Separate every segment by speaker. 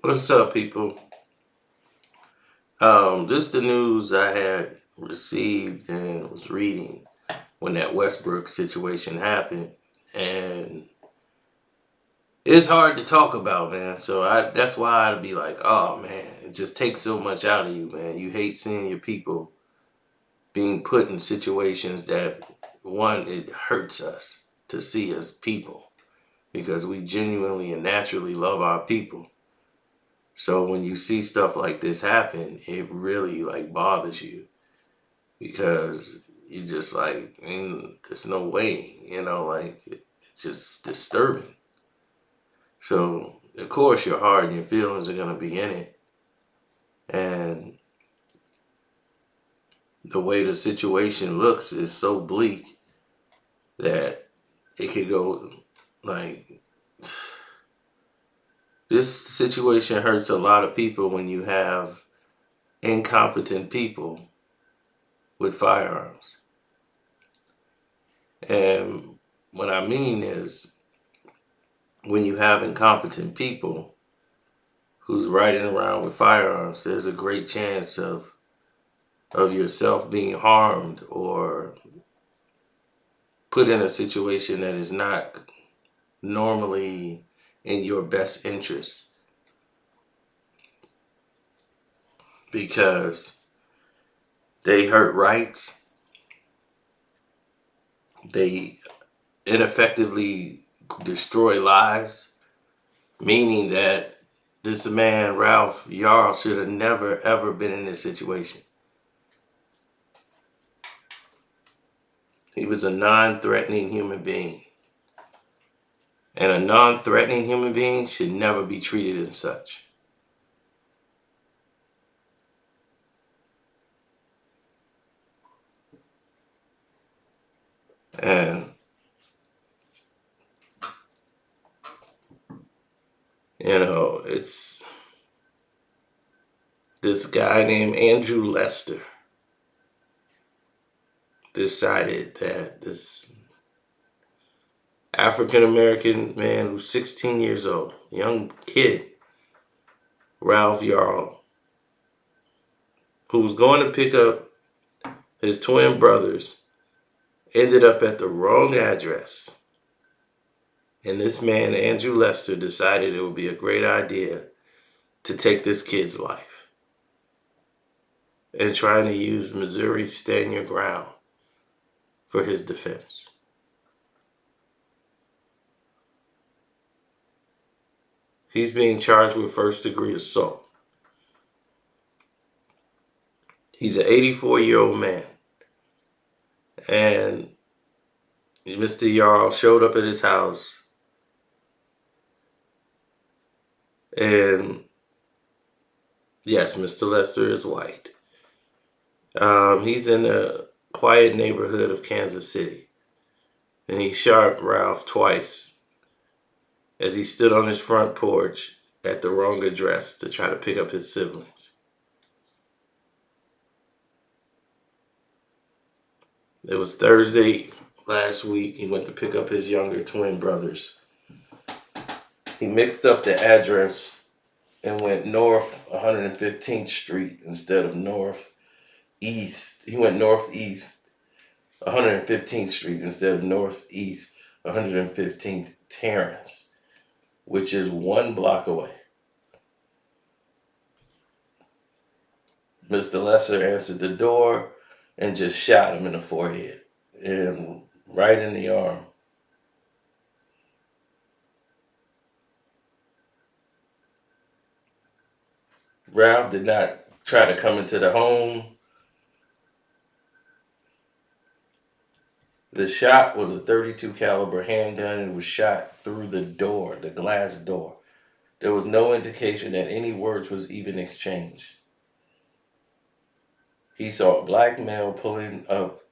Speaker 1: What's up, people? This the news I had received and was reading when that Westbrook situation happened, and it's hard to talk about, man. So that's why I'd be like, oh man, it just takes so much out of you, man. You hate seeing your people being put in situations that one, it hurts us to see as people because we genuinely and naturally love our people. So when you see stuff like this happen, it really like bothers you because you just like, there's no way, like it's just disturbing. So of course your heart and your feelings are gonna be in it, and the way the situation looks is so bleak that it could go like this situation hurts a lot of people when you have incompetent people with firearms. And what I mean is when you have incompetent people who's riding around with firearms, there's a great chance of yourself being harmed or put in a situation that is not normally in your best interest because they hurt rights, they ineffectively destroy lives, meaning that this man, Ralph Yarl, should have never ever been in this situation. He was a non threatening human being. And a non threatening human being should never be treated as such. And, it's this guy named Andrew Lester decided that this African American man who's 16 years old, young kid, Ralph Yarl, who was going to pick up his twin brothers, ended up at the wrong address. And this man, Andrew Lester, decided it would be a great idea to take this kid's life and trying to use Missouri's Stand Your Ground for his defense. He's being charged with first-degree assault. He's an 84-year-old man. And Mr. Yarl showed up at his house, and yes, Mr. Lester is white. He's in a quiet neighborhood of Kansas City, and he shot Ralph twice as he stood on his front porch at the wrong address to try to pick up his siblings. It was Thursday last week. He went to pick up his younger twin brothers. He mixed up the address and went north 115th Street instead of northeast. He went northeast 115th Street instead of northeast 115th Terrace, which is 1 block away. Mr. Lesser answered the door and just shot him in the forehead and right in the arm. Ralph did not try to come into the home. The shot was a 32 caliber handgun and was shot through the door, the glass door. There was no indication that any words was even exchanged. He saw a black male pulling up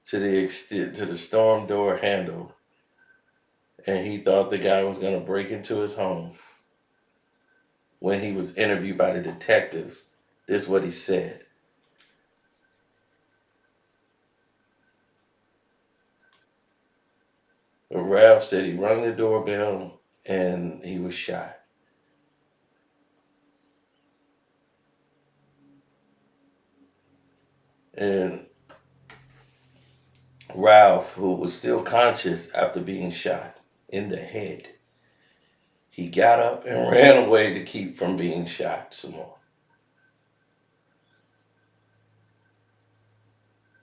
Speaker 1: to the storm door handle, and he thought the guy was going to break into his home. When he was interviewed by the detectives, this is what he said. Ralph said he rang the doorbell and he was shot. And Ralph, who was still conscious after being shot in the head, he got up and ran away to keep from being shot some more.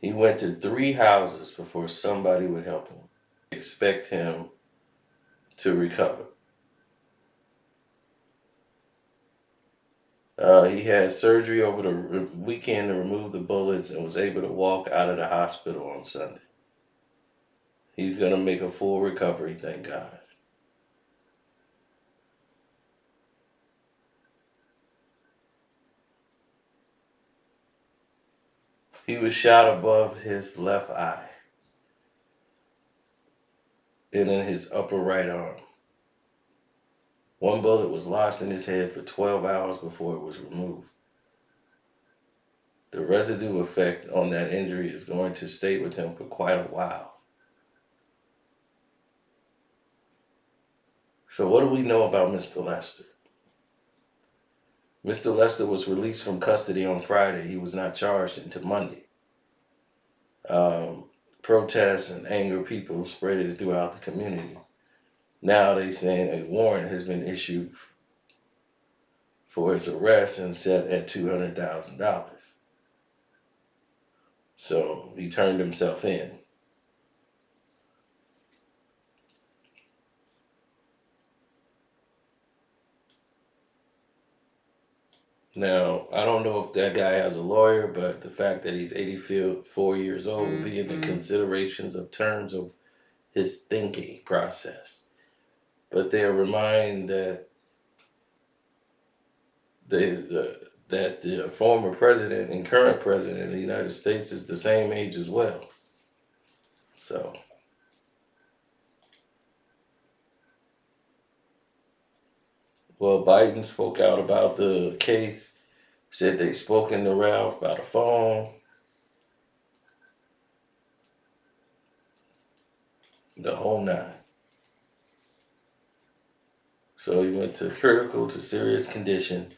Speaker 1: He went to 3 houses before somebody would help him. Expect him to recover. He had surgery over the weekend to remove the bullets and was able to walk out of the hospital on Sunday. He's going to make a full recovery, thank God. He was shot above his left eye and in his upper right arm. 1 bullet was lodged in his head for 12 hours before it was removed. The residue effect on that injury is going to stay with him for quite a while. So what do we know about Mr. Lester? Mr. Lester was released from custody on Friday. He was not charged until Monday. Protests and angry people spread it throughout the community. Now they saying a warrant has been issued for his arrest and set at $200,000. So he turned himself in. Now, I don't know if that guy has a lawyer, but the fact that he's 84 years old will be in the considerations of terms of his thinking process. But they remind that the former president and current president of the United States is the same age as well. So, well, Biden spoke out about the case, said they spoken to Ralph by the phone. The whole 9. So he went to critical to serious condition,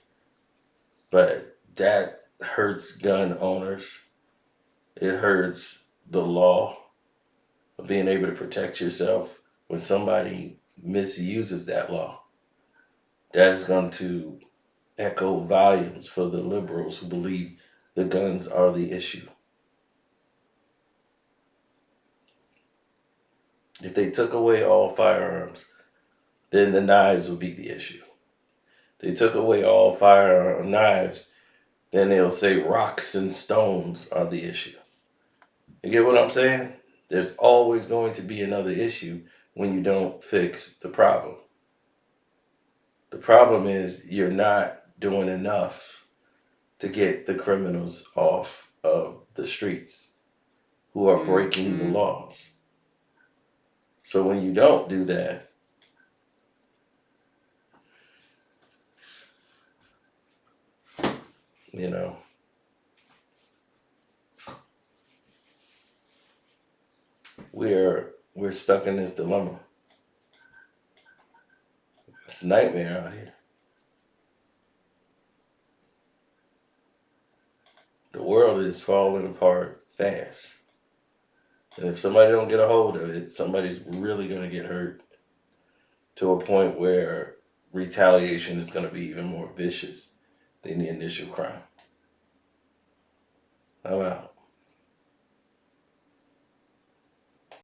Speaker 1: but that hurts gun owners. It hurts the law of being able to protect yourself when somebody misuses that law. That is going to echo volumes for the liberals who believe the guns are the issue. If they took away all firearms, then the knives would be the issue. They took away all firearm knives, then they'll say rocks and stones are the issue. You get what I'm saying? There's always going to be another issue when you don't fix the problem. The problem is you're not doing enough to get the criminals off of the streets who are breaking the laws. So when you don't do that, you know, we're stuck in this dilemma. It's a nightmare out here. The world is falling apart fast. And if somebody don't get a hold of it, somebody's really going to get hurt to a point where retaliation is going to be even more vicious than the initial crime. I'm out.